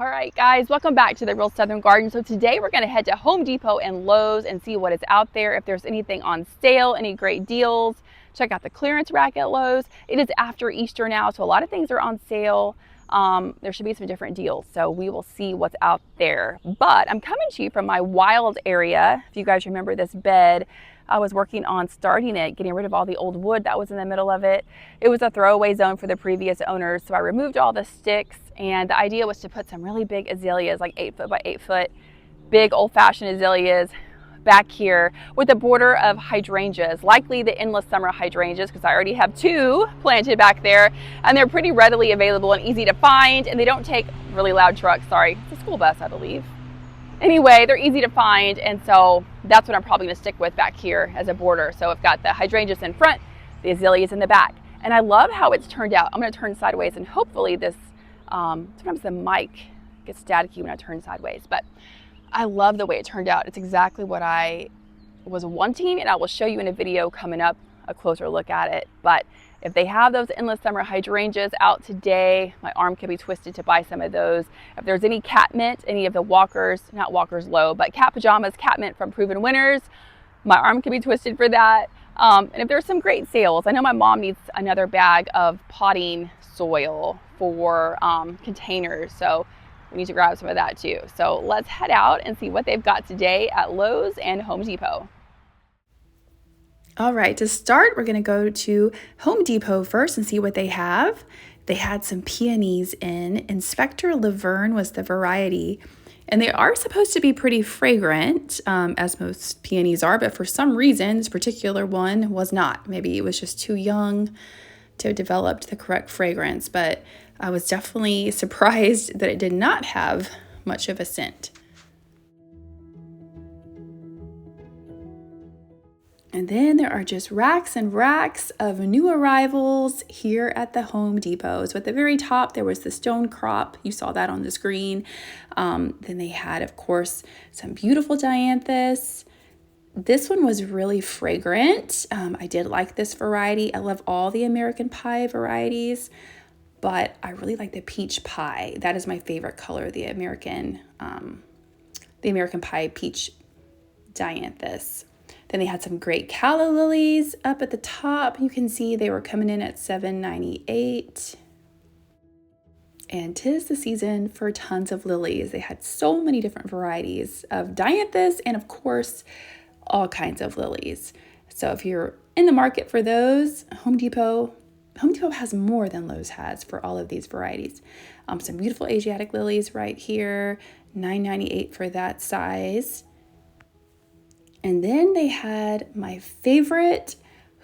All right, guys, welcome back to the Real Southern Garden. So today we're going to head to Home Depot and Lowe's and see what is out there, if there's anything on sale, any great deals. Check out the clearance rack at Lowe's. It is after Easter now, so a lot of things are on sale. There should be some different deals, so we will see what's out there. But I'm coming to you from my wild area. If you guys remember this bed, I was working on starting it, getting rid of all the old wood that was in the middle of it. It was a throwaway zone for the previous owners, so I removed all the sticks, and the idea was to put some really big azaleas, like 8 foot by 8 foot, big old-fashioned azaleas back here with a border of hydrangeas, likely the endless summer hydrangeas, because I already have 2 planted back there, and they're pretty readily available and easy to find, and they don't take really loud trucks. Sorry, it's a school bus, I believe. Anyway, they're easy to find, and so that's what I'm probably going to stick with back here as a border. So I've got the hydrangeas in front, the azaleas in the back, and I love how it's turned out. I'm going to turn sideways, and hopefully this, sometimes the mic gets staticky when I turn sideways, but I love the way it turned out. It's exactly what I was wanting, and I will show you in a video coming up a closer look at it. But if they have those endless summer hydrangeas out today, my arm could be twisted to buy some of those. If there's any cat mint, any of the walkers, not walkers Lowe, but cat pajamas, cat mint from Proven Winners, my arm could be twisted for that. And if there's some great sales, I know my mom needs another bag of potting soil for containers, so we need to grab some of that too. So let's head out and see what they've got today at Lowe's and Home Depot. All right, to start, we're gonna go to Home Depot first and see what they have. They had some peonies in. Inspector Laverne was the variety, and they are supposed to be pretty fragrant, as most peonies are, but for some reason, this particular one was not. Maybe it was just too young to have developed the correct fragrance, but I was definitely surprised that it did not have much of a scent. And then there are just racks and racks of new arrivals here at the Home Depot. So at the very top, there was the stone crop. You saw that on the screen. Then they had, of course, some beautiful dianthus. This one was really fragrant. I did like this variety. I love all the American Pie varieties, but I really like the peach pie. That is my favorite color, the American Pie peach dianthus. Then they had some great calla lilies up at the top. You can see they were coming in at $7.98. And 'tis the season for tons of lilies. They had so many different varieties of dianthus and, of course, all kinds of lilies. So if you're in the market for those, Home Depot has more than Lowe's has for all of these varieties. Some beautiful Asiatic lilies right here, $9.98 for that size. And then they had my favorite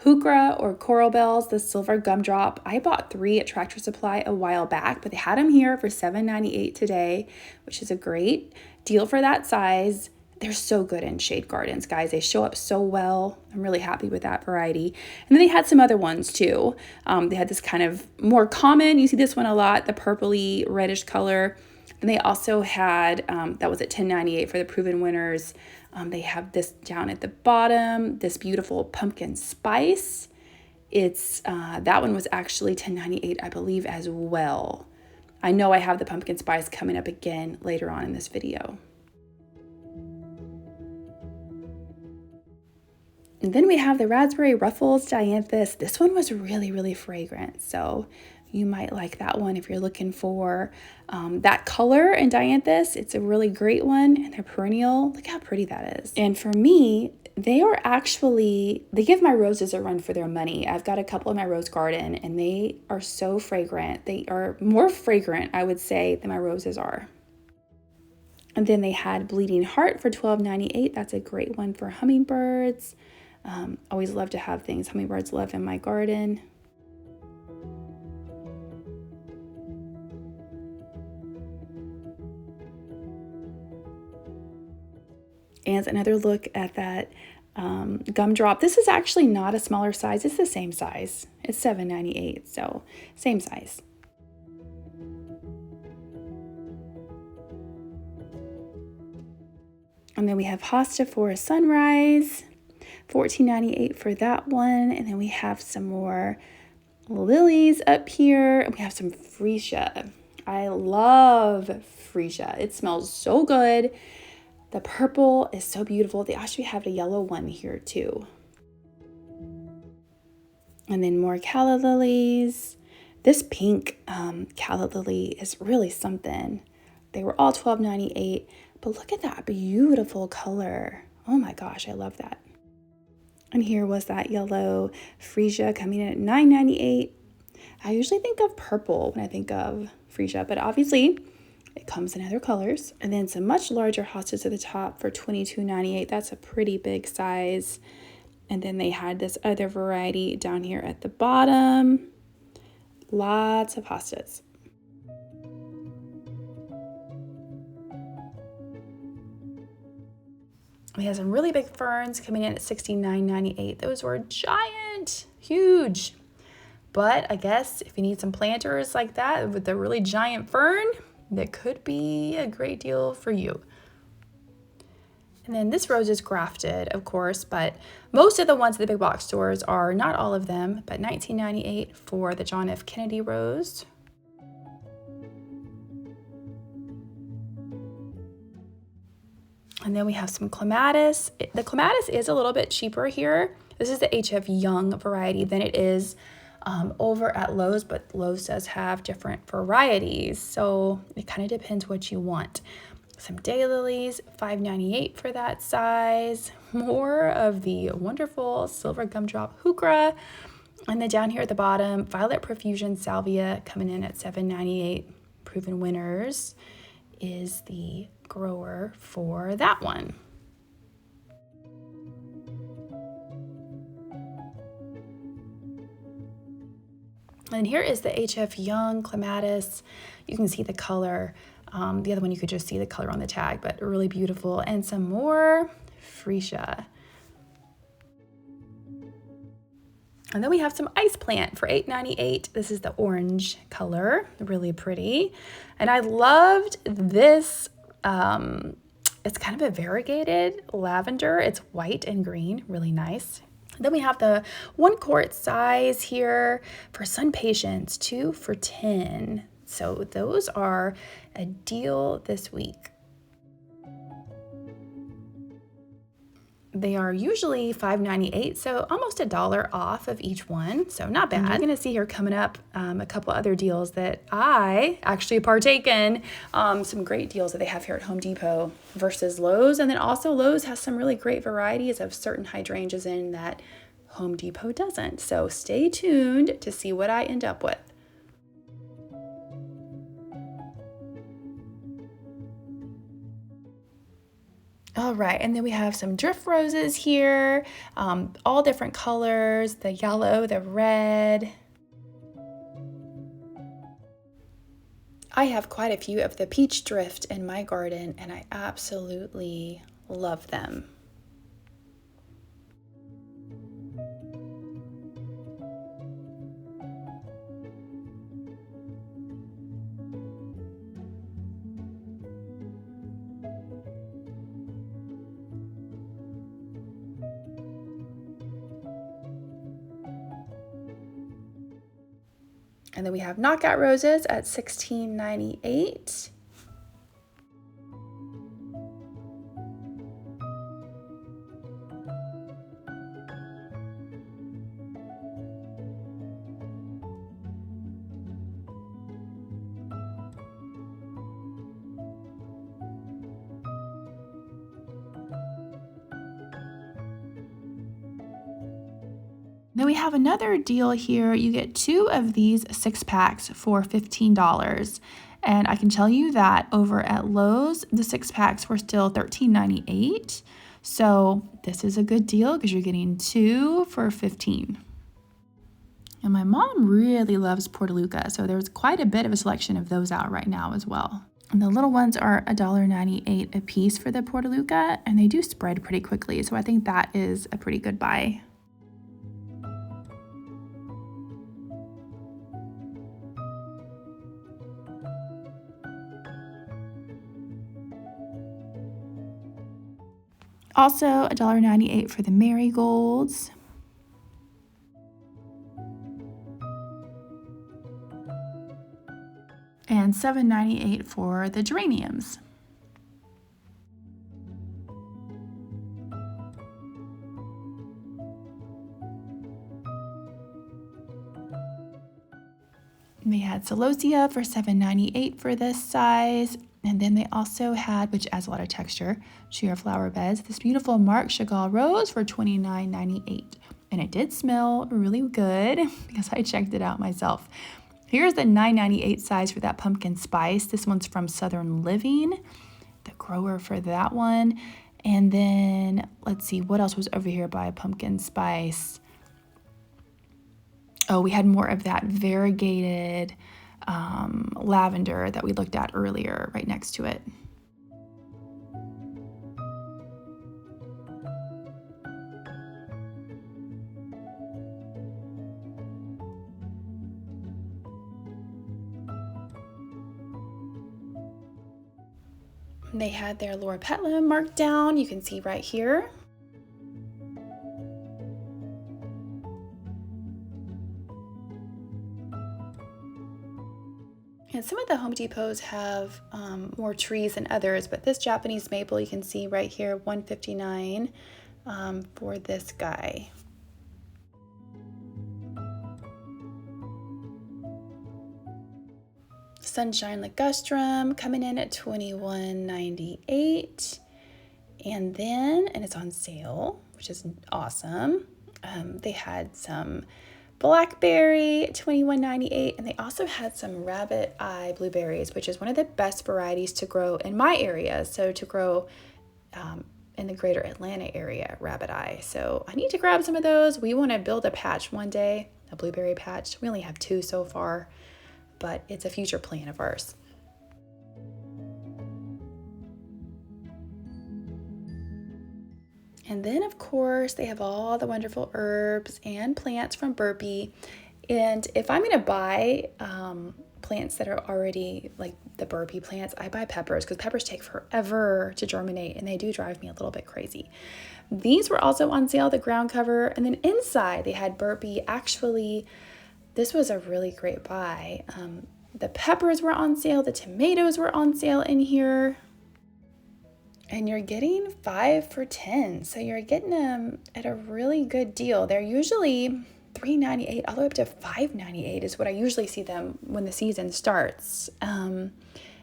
heuchera or coral bells, the silver gumdrop. I bought 3 at Tractor Supply a while back, but they had them here for $7.98 today, which is a great deal for that size. They're so good in shade gardens, guys. They show up so well. I'm really happy with that variety. And then they had some other ones too. They had this kind of more common, you see this one a lot, the purpley reddish color. And they also had, that was at $10.98 for the Proven Winners. They have this down at the bottom, this beautiful pumpkin spice. It's that one was actually $10.98, I believe, as well. I know I have the pumpkin spice coming up again later on in this video. And then we have the raspberry ruffles dianthus. This one was really, really fragrant, so you might like that one if you're looking for that color in dianthus. It's a really great one, and they're perennial. Look how pretty that is. And for me, they give my roses a run for their money. I've got a couple in my rose garden, and they are so fragrant. They are more fragrant, I would say, than my roses are. And then they had Bleeding Heart for $12.98. That's a great one for hummingbirds. Always love to have things hummingbirds love in my garden. And another look at that gumdrop. This is actually not a smaller size. It's the same size. It's $7.98, so same size. And then we have Hosta for a Sunrise, $14.98 for that one. And then we have some more lilies up here. And we have some freesia. I love freesia. It smells so good. The purple is so beautiful. They actually have a yellow one here too. And then more calla lilies. This pink calla lily is really something. They were all $12.98, but look at that beautiful color. Oh my gosh, I love that. And here was that yellow freesia coming in at $9.98. I usually think of purple when I think of freesia, but obviously it comes in other colors. And then some much larger hostas at the top for $22.98. That's a pretty big size. And then they had this other variety down here at the bottom. Lots of hostas. We have some really big ferns coming in at $69.98. Those were giant, huge. But I guess if you need some planters like that with a really giant fern, that could be a great deal for you. And then this rose is grafted, of course, but most of the ones at the big box stores are, not all of them, but $19.98 for the John F. Kennedy rose. And then we have some clematis. The clematis is a little bit cheaper here. This is the H.F. Young variety than it is over at Lowe's, but Lowe's does have different varieties, so it kind of depends what you want. Some daylilies, $5.98 for that size. More of the wonderful silver gumdrop heuchera. And then down here at the bottom, violet profusion salvia coming in at $7.98. Proven Winners is the grower for that one. And here is the H.F. Young clematis. You can see the color. The other one you could just see the color on the tag, but really beautiful. And some more freesia. And then we have some ice plant for $8.98. This is the orange color, really pretty. And I loved this. It's kind of a variegated lavender. It's white and green, really nice. Then we have the 1 quart size here for sun patients, 2 for $10. So those are a deal this week. They are usually $5.98, so almost $1 off of each one, so not bad. You're gonna see here coming up a couple other deals that I actually partake in, some great deals that they have here at Home Depot versus Lowe's, and then also Lowe's has some really great varieties of certain hydrangeas in that Home Depot doesn't. So stay tuned to see what I end up with. All right, and then we have some drift roses here, all different colors, the yellow, the red. I have quite a few of the peach drift in my garden, and I absolutely love them. And then we have knockout roses at $16.98. Then we have another deal here. You get 2 of these 6-packs for $15. And I can tell you that over at Lowe's, the 6-packs were still $13.98. So this is a good deal because you're getting 2 for $15. And my mom really loves Portoluca, so there's quite a bit of a selection of those out right now as well. And the little ones are $1.98 a piece for the Portoluca, and they do spread pretty quickly, so I think that is a pretty good buy. Also $1.98 for the marigolds. and $7.98 for the geraniums. They had celosia for $7.98 for this size. And then they also had, which adds a lot of texture, sheer flower beds, this beautiful Marc Chagall rose for $29.98. And it did smell really good because I checked it out myself. Here's the $9.98 size for that pumpkin spice. This one's from Southern Living, the grower for that one. And then let's see, what else was over here by pumpkin spice? Oh, we had more of that variegated lavender that we looked at earlier right next to it. They had their Laura Petlin marked down, you can see right here. And some of the Home Depots have more trees than others, but this Japanese maple you can see right here, $159 for this guy. Sunshine Ligustrum coming in at $21.98. And then, and it's on sale, which is awesome. They had some blackberry, $21.98, and they also had some rabbit eye blueberries, which is one of the best varieties to grow in my area. So to grow in the greater Atlanta area, rabbit eye. So I need to grab some of those. We want to build a patch one day, a blueberry patch. We only have 2 so far, but it's a future plan of ours. And then, of course, they have all the wonderful herbs and plants from Burpee. And if I'm going to buy plants that are already like the Burpee plants, I buy peppers because peppers take forever to germinate and they do drive me a little bit crazy. These were also on sale, the ground cover. And then inside they had Burpee. Actually, this was a really great buy. The peppers were on sale. The tomatoes were on sale in here. And you're getting 5 for $10. So you're getting them at a really good deal. They're usually $3.98 all the way up to $5.98 is what I usually see them when the season starts. And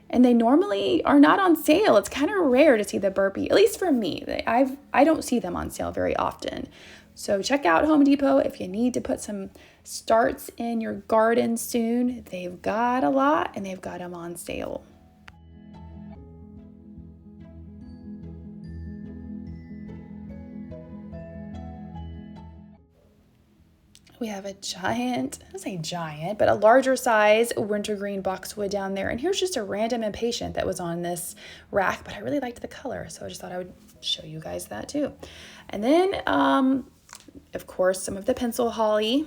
they normally are not on sale. It's kind of rare to see the Burpee, at least for me. I don't see them on sale very often. So check out Home Depot if you need to put some starts in your garden soon. They've got a lot and they've got them on sale. We have a giant, I don't say giant, but a larger size wintergreen boxwood down there. And here's just a random impatient that was on this rack, but I really liked the color. So I just thought I would show you guys that too. And then, of course, some of the pencil holly,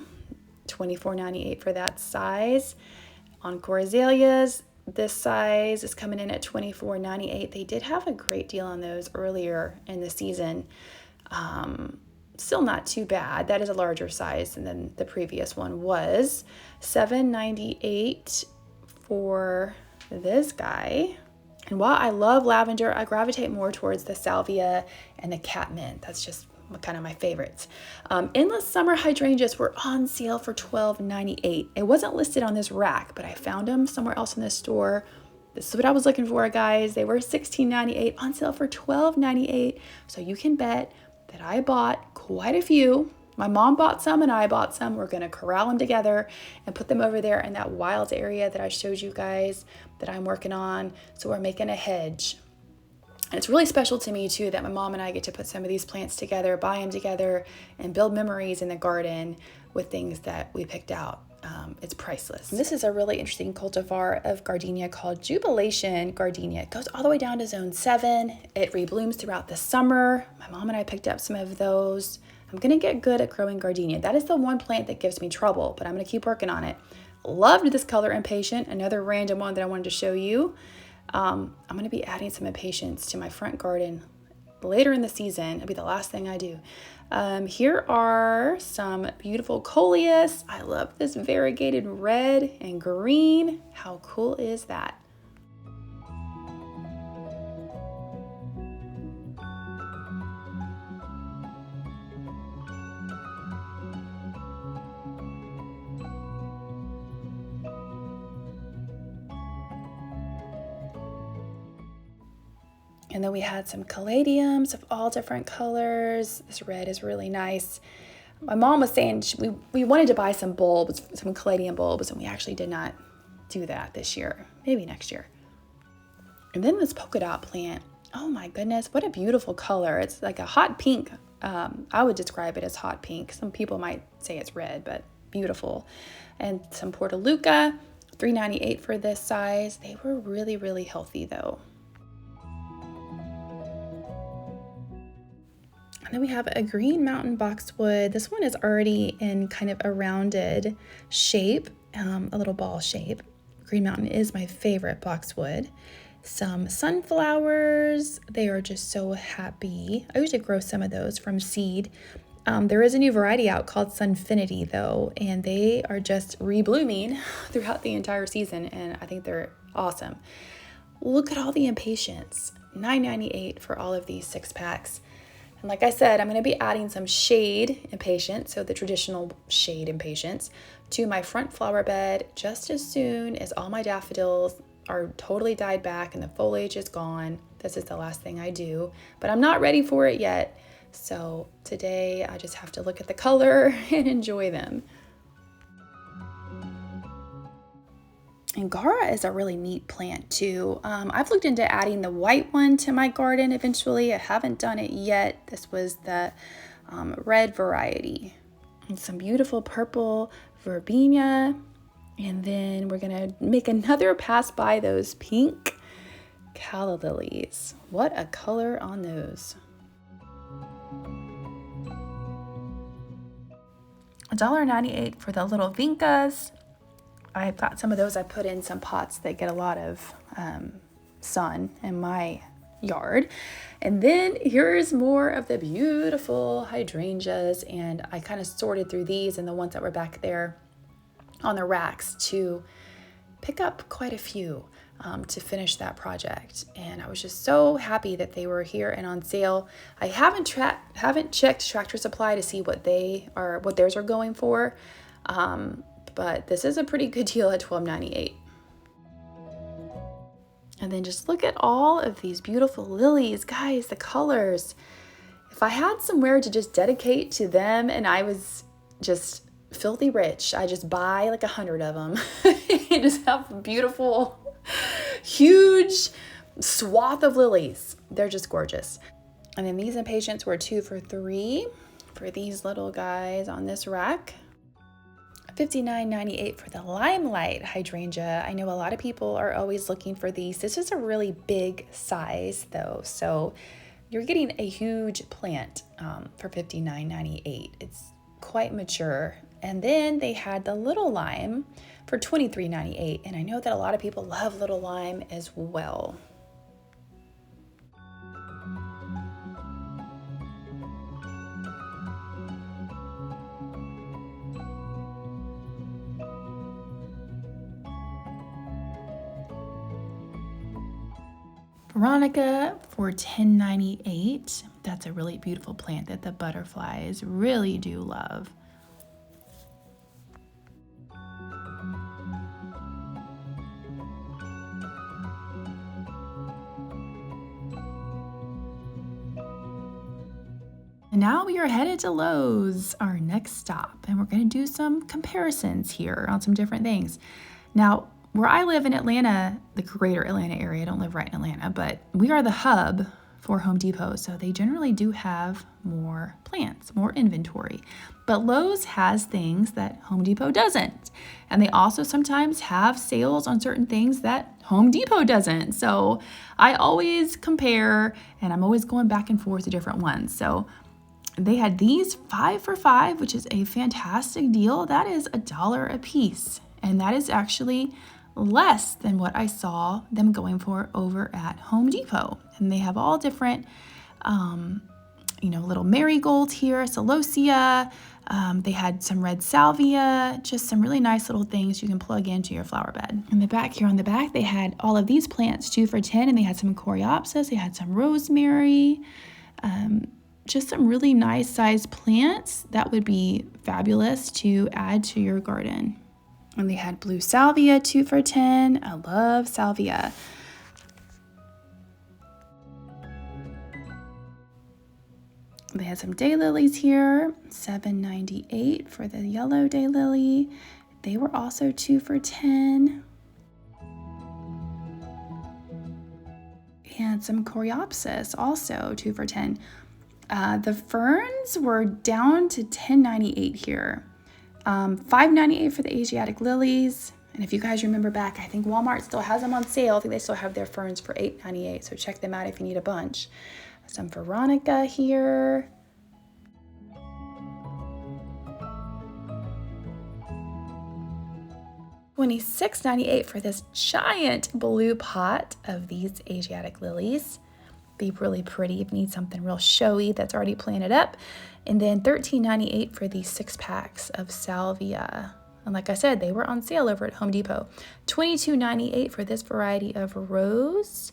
$24.98 for that size. Encore azaleas, this size is coming in at $24.98. They did have a great deal on those earlier in the season. Still not too bad. That is a larger size than the previous one was. $7.98 for this guy. And while I love lavender, I gravitate more towards the salvia and the catmint. That's just kind of my favorites. Endless summer hydrangeas were on sale for $12.98. It wasn't listed on this rack, but I found them somewhere else in the store. This is what I was looking for, guys. They were $16.98 on sale for $12.98. So you can bet that I bought quite a few. My mom bought some and I bought some. We're going to corral them together and put them over there in that wild area that I showed you guys that I'm working on. So we're making a hedge. And it's really special to me too that my mom and I get to put some of these plants together, buy them together, and build memories in the garden with things that we picked out. It's priceless. And this is a really interesting cultivar of gardenia called Jubilation Gardenia. It goes all the way down to zone 7. It reblooms throughout the summer. My mom and I picked up some of those. I'm going to get good at growing gardenia. That is the one plant that gives me trouble, but I'm going to keep working on it. Loved this color impatient, another random one that I wanted to show you. I'm going to be adding some impatiens to my front garden later in the season. It'll be the last thing I do. Here are some beautiful coleus. I love this variegated red and green. How cool is that? And then we had some caladiums of all different colors. This red is really nice. My mom was saying we wanted to buy some bulbs, some caladium bulbs, and we actually did not do that this year. Maybe next year. And then this polka dot plant. Oh my goodness, what a beautiful color. It's like a hot pink. I would describe it as hot pink. Some people might say it's red, but beautiful. And some Portaluca, $3.98 for this size. They were really, really healthy though. And then we have a green mountain boxwood. This one is already in kind of a rounded shape, a little ball shape. Green mountain is my favorite boxwood. Some sunflowers. They are just so happy. I usually grow some of those from seed. There is a new variety out called Sunfinity though, and they are just reblooming throughout the entire season, and I think they're awesome. Look at all the impatiens. $9.98 for all of these 6-packs. And like I said, I'm going to be adding some shade impatiens, so the traditional shade impatiens, to my front flower bed just as soon as all my daffodils are totally died back and the foliage is gone. This is the last thing I do, but I'm not ready for it yet. So today I just have to look at the color and enjoy them. Angara is a really neat plant too. I've looked into adding the white one to my garden eventually. I haven't done it yet. This was the red variety. And some beautiful purple verbena. And then we're gonna make another pass by those pink calla lilies. What a color on those. $1.98 for the little vincas. I've got some of those I put in some pots that get a lot of sun in my yard. And then here's more of the beautiful hydrangeas, and I kind of sorted through these and the ones that were back there on the racks to pick up quite a few to finish that project. And I was just so happy that they were here and on sale. I haven't checked Tractor Supply to see what theirs are going for. But this is a pretty good deal at $12.98. And then just look at all of these beautiful lilies. Guys, the colors. If I had somewhere to just dedicate to them and I was just filthy rich, I just buy like 100 of them and just have a beautiful, huge swath of lilies. They're just gorgeous. And then these impatiens were 2 for $3 for these little guys on this rack. $59.98 for the limelight hydrangea. I know a lot of people are always looking for these. This is a really big size though, so you're getting a huge plant for $59.98. It's quite mature. And then they had the little lime for $23.98, and I know that a lot of people love little lime as well. Veronica for $10.98. That's a really beautiful plant that the butterflies really do love. And now we are headed to Lowe's, our next stop, and we're going to do some comparisons here on some different things. Now, where I live in Atlanta, the greater Atlanta area, I don't live right in Atlanta, but we are the hub for Home Depot, so they generally do have more plants, more inventory. But Lowe's has things that Home Depot doesn't, and they also sometimes have sales on certain things that Home Depot doesn't. So I always compare, and I'm always going back and forth to different ones. So they had these 5 for $5, which is a fantastic deal. That is $1 a piece, and that is actually less than what I saw them going for over at Home Depot. And they have all different little marigolds here, celosia. They had some red salvia, just some really nice little things you can plug into your flower bed. In the back here on the back, they had all of these plants 2 for $10, and they had some coreopsis, they had some rosemary, just some really nice sized plants that would be fabulous to add to your garden. And they had blue salvia 2 for $10. I love salvia. They had some daylilies here, $7.98 for the yellow daylily. They were also 2 for $10. And some coreopsis, also 2 for $10. The ferns were down to $10.98 here. $5.98 for the Asiatic lilies. And if you guys remember back, I think Walmart still has them on sale. I think they still have their ferns for $8.98. So check them out if you need a bunch. Some Veronica here. $26.98 for this giant blue pot of these Asiatic lilies. Be really pretty if you need something real showy that's already planted up. And then $13.98 for these 6 packs of salvia. And like I said, they were on sale over at Home Depot. $22.98 for this variety of rose.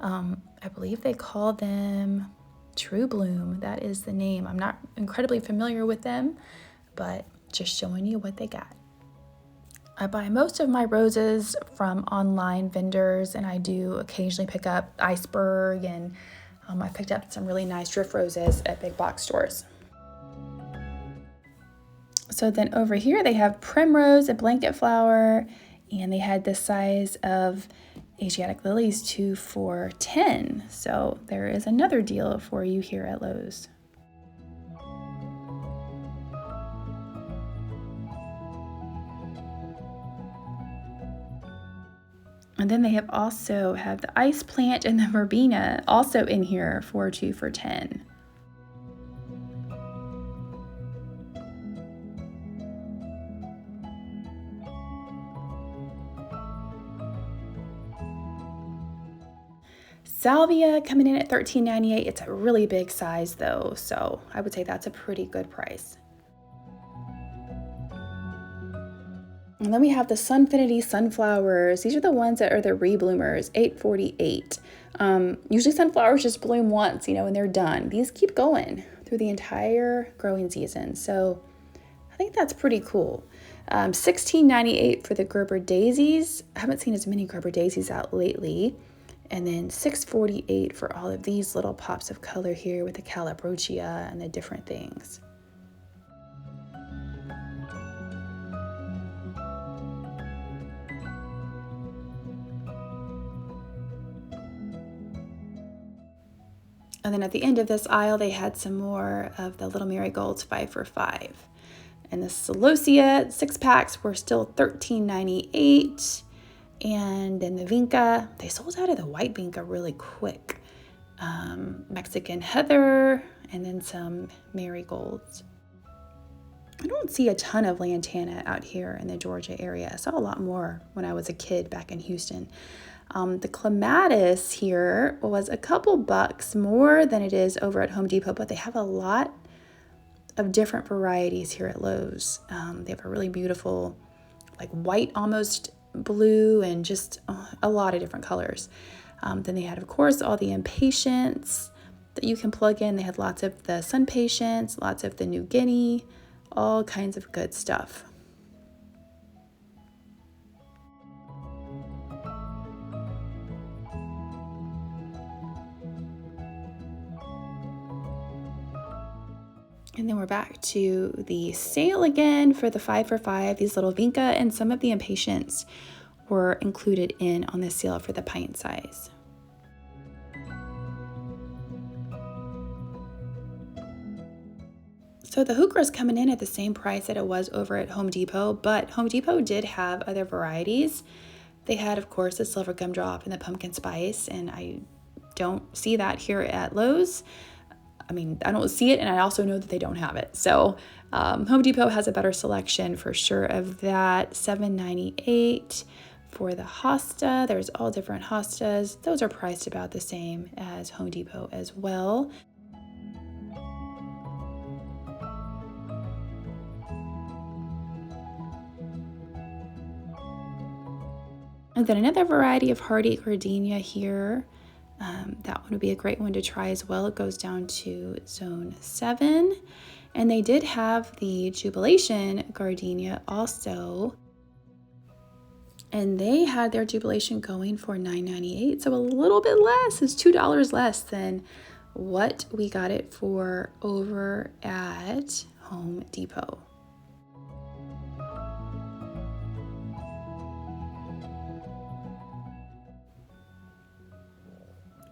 I believe they call them True Bloom. That is the name. I'm not incredibly familiar with them, but just showing you what they got. I buy most of my roses from online vendors, and I do occasionally pick up iceberg, and I picked up some really nice drift roses at big box stores. So then over here they have primrose, a blanket flower, and they had this size of Asiatic lilies 2 for $10. So there is another deal for you here at Lowe's. And then they have also have the ice plant and the verbena also in here for 2 for $10. Salvia coming in at $13.98. It's a really big size though, so I would say that's a pretty good price. And then we have the Sunfinity sunflowers. These are the ones that are the rebloomers, $8.48. Usually sunflowers just bloom once, and they're done. These keep going through the entire growing season, so I think that's pretty cool. $16.98 for the Gerber daisies. I haven't seen as many Gerber daisies out lately. And then $6.48 for all of these little pops of color here with the calabrochia and the different things. And then at the end of this aisle, they had some more of the little marigolds 5 for $5. And the celosia 6 packs were still $13.98. And then the vinca, they sold out of the white vinca really quick. Mexican heather, and then some marigolds. I don't see a ton of lantana out here in the Georgia area. I saw a lot more when I was a kid back in Houston. The clematis here was a couple bucks more than it is over at Home Depot, but they have a lot of different varieties here at Lowe's. They have a really beautiful, like white almost blue, and just a lot of different colors. Then they had, of course, all the impatiens that you can plug in. They had lots of the sun patience, lots of the New Guinea, all kinds of good stuff. And then we're back to the sale again for the 5 for $5. These little vinca and some of the impatiens were included in on the sale for the pint size. So the heucheras coming in at the same price that it was over at Home Depot, but Home Depot did have other varieties. They had, of course, the silver gumdrop and the pumpkin spice, and I don't see that here at Lowe's. I mean, I don't see it, and I also know that they don't have it. So Home Depot has a better selection for sure of that. $7.98 for the hosta. There's all different hostas. Those are priced about the same as Home Depot as well. And then another variety of hardy gardenia here. That one would be a great one to try as well. It goes down to zone 7. And they did have the jubilation gardenia also. And they had their jubilation going for $9.98, so a little bit less. It's $2 less than what we got it for over at Home Depot.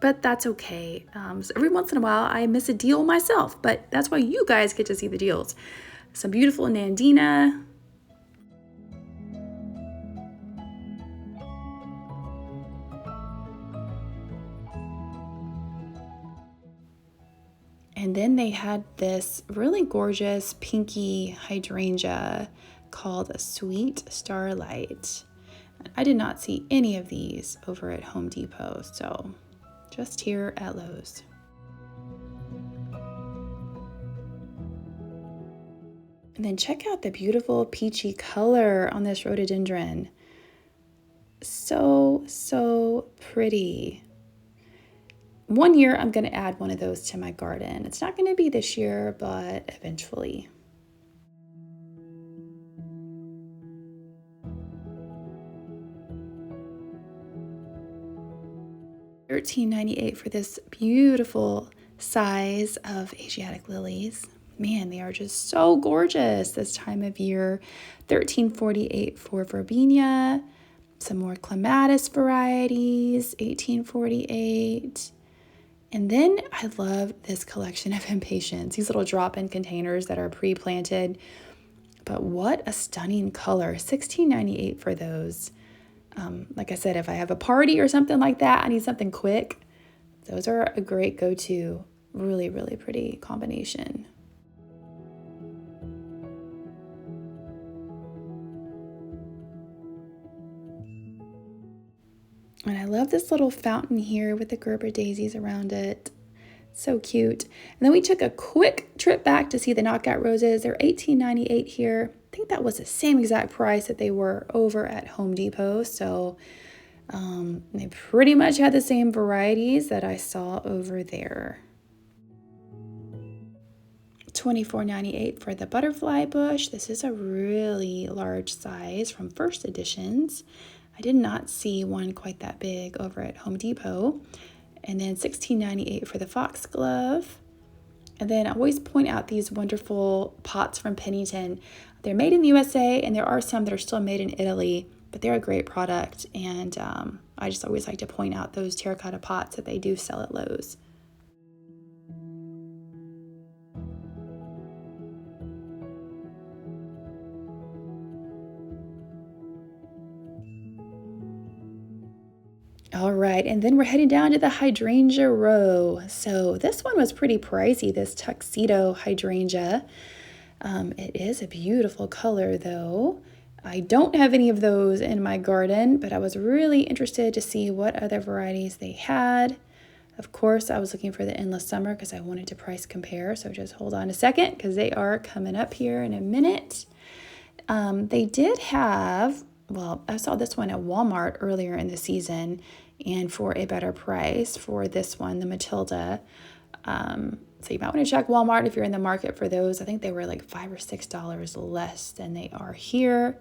But that's okay. So every once in a while, I miss a deal myself, but that's why you guys get to see the deals. Some beautiful Nandina. And then they had this really gorgeous pinky hydrangea called a Sweet Starlight. I did not see any of these over at Home Depot, so just here at Lowe's. And then check out the beautiful peachy color on this rhododendron. So pretty. One year I'm going to add one of those to my garden. It's not going to be this year, but eventually. $13.98 for this beautiful size of Asiatic lilies. Man, they are just so gorgeous this time of year. $13.48 for verbena. Some more clematis varieties, $18.48. And then I love this collection of impatiens, these little drop-in containers that are pre-planted. But what a stunning color, $16.98 for those. Like I said, if I have a party or something like that, I need something quick. Those are a great go-to, really, really pretty combination. And I love this little fountain here with the Gerber daisies around it. So cute. And then we took a quick trip back to see the knockout roses. They're $18.98 here. I think that was the same exact price that they were over at Home Depot. So they pretty much had the same varieties that I saw over there. $24.98 for the butterfly bush. This is a really large size from First Editions. I did not see one quite that big over at Home Depot. And then $16.98 for the foxglove. And then I always point out these wonderful pots from Pennington. They're made in the USA, and there are some that are still made in Italy, but they're a great product. And I just always like to point out those terracotta pots that they do sell at Lowe's. All right, and then we're heading down to the hydrangea row. So this one was pretty pricey, this tuxedo hydrangea. It is a beautiful color though. I don't have any of those in my garden, but I was really interested to see what other varieties they had. Of course, I was looking for the Endless Summer because I wanted to price compare. So just hold on a second because they are coming up here in a minute. They did have, well, I saw this one at Walmart earlier in the season and for a better price for this one, the Matilda. So you might want to check Walmart if you're in the market for those. I think they were like $5 or $6 less than they are here.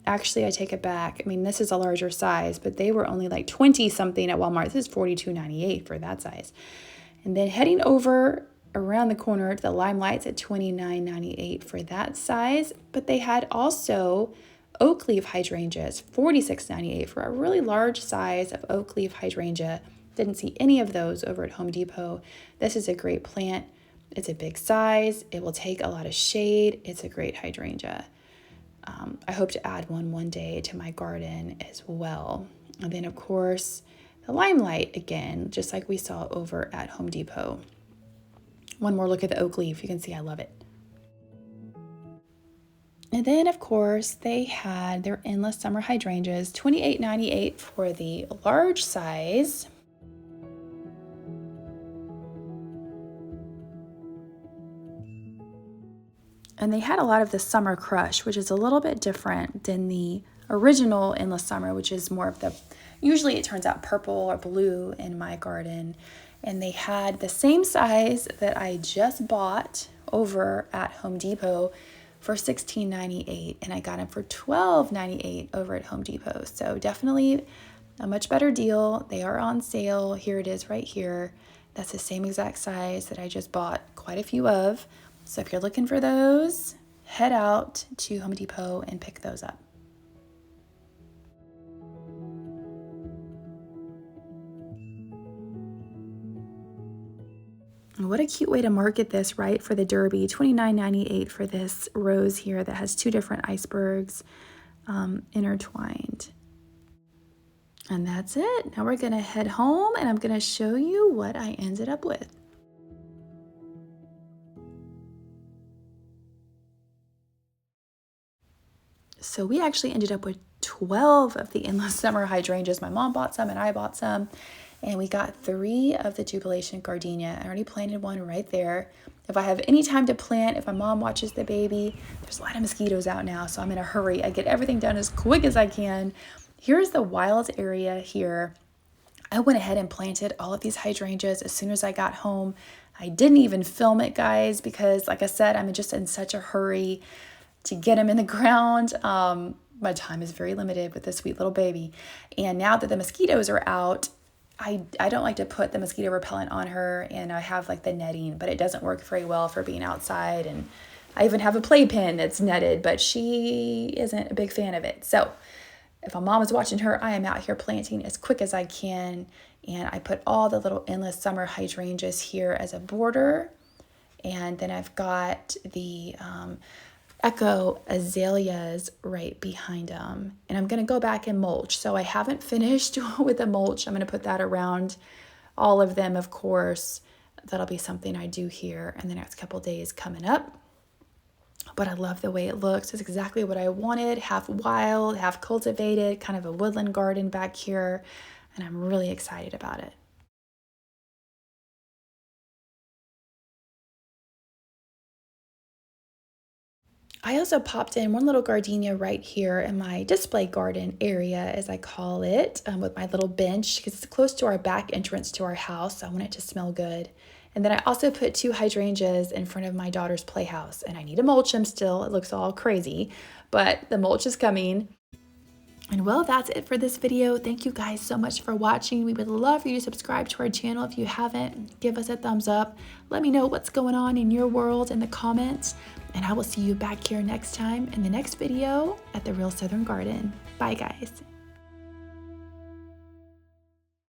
Actually, I take it back. I mean, this is a larger size, but they were only like 20 something at Walmart. This is $42.98 for that size. And then heading over around the corner to the Limelights at $29.98 for that size. But they had also oak leaf hydrangeas, $46.98 for a really large size of oak leaf hydrangea. Didn't see any of those over at Home Depot. This is a great plant. It's a big size. It will take a lot of shade. It's a great hydrangea. I hope to add one day to my garden as well. And then, of course, the Limelight again, just like we saw over at Home Depot. One more look at the oak leaf. You can see I love it. And then, of course, they had their Endless Summer hydrangeas, $28.98 for the large size. And they had a lot of the Summer Crush, which is a little bit different than the original endless summer, which is more of the, usually it turns out purple or blue in my garden. And they had the same size that I just bought over at Home Depot for $16.98, and I got them for $12.98 over at Home Depot. So definitely a much better deal. They are on sale. Here it is right here. That's the same exact size that I just bought quite a few of. So if you're looking for those, head out to Home Depot and pick those up. What a cute way to market this, right? For the Derby, $29.98 for this rose here that has two different icebergs intertwined. And that's it. Now we're gonna head home and I'm gonna show you what I ended up with. So we actually ended up with 12 of the endless summer hydrangeas. My mom bought some and I bought some. And we got 3 of the jubilation gardenia. I already planted one right there. If I have any time to plant, if my mom watches the baby, there's a lot of mosquitoes out now, so I'm in a hurry. I get everything done as quick as I can. Here's the wild area here. I went ahead and planted all of these hydrangeas as soon as I got home. I didn't even film it, guys, because like I said, I'm just in such a hurry to get them in the ground. My time is very limited with this sweet little baby. And now that the mosquitoes are out, I don't like to put the mosquito repellent on her, and I have like the netting, but it doesn't work very well for being outside. And I even have a playpen that's netted, but she isn't a big fan of it. So if my mom is watching her, I am out here planting as quick as I can. And I put all the little endless summer hydrangeas here as a border. And then I've got the Echo azaleas right behind them. And I'm going to go back and mulch. So I haven't finished with the mulch. I'm going to put that around all of them, of course. That'll be something I do here in the next couple days coming up. But I love the way it looks. It's exactly what I wanted. Half wild, half cultivated, kind of a woodland garden back here. And I'm really excited about it. I also popped in one little gardenia right here in my display garden area, as I call it, with my little bench, because it's close to our back entrance to our house. So I want it to smell good. And then I also put 2 hydrangeas in front of my daughter's playhouse, and I need to mulch them still. It looks all crazy, but the mulch is coming. And well, that's it for this video. Thank you guys so much for watching. We would love for you to subscribe to our channel if you haven't. Give us a thumbs up. Let me know what's going on in your world in the comments. And I will see you back here next time in the next video at the Real Southern Garden. Bye, guys.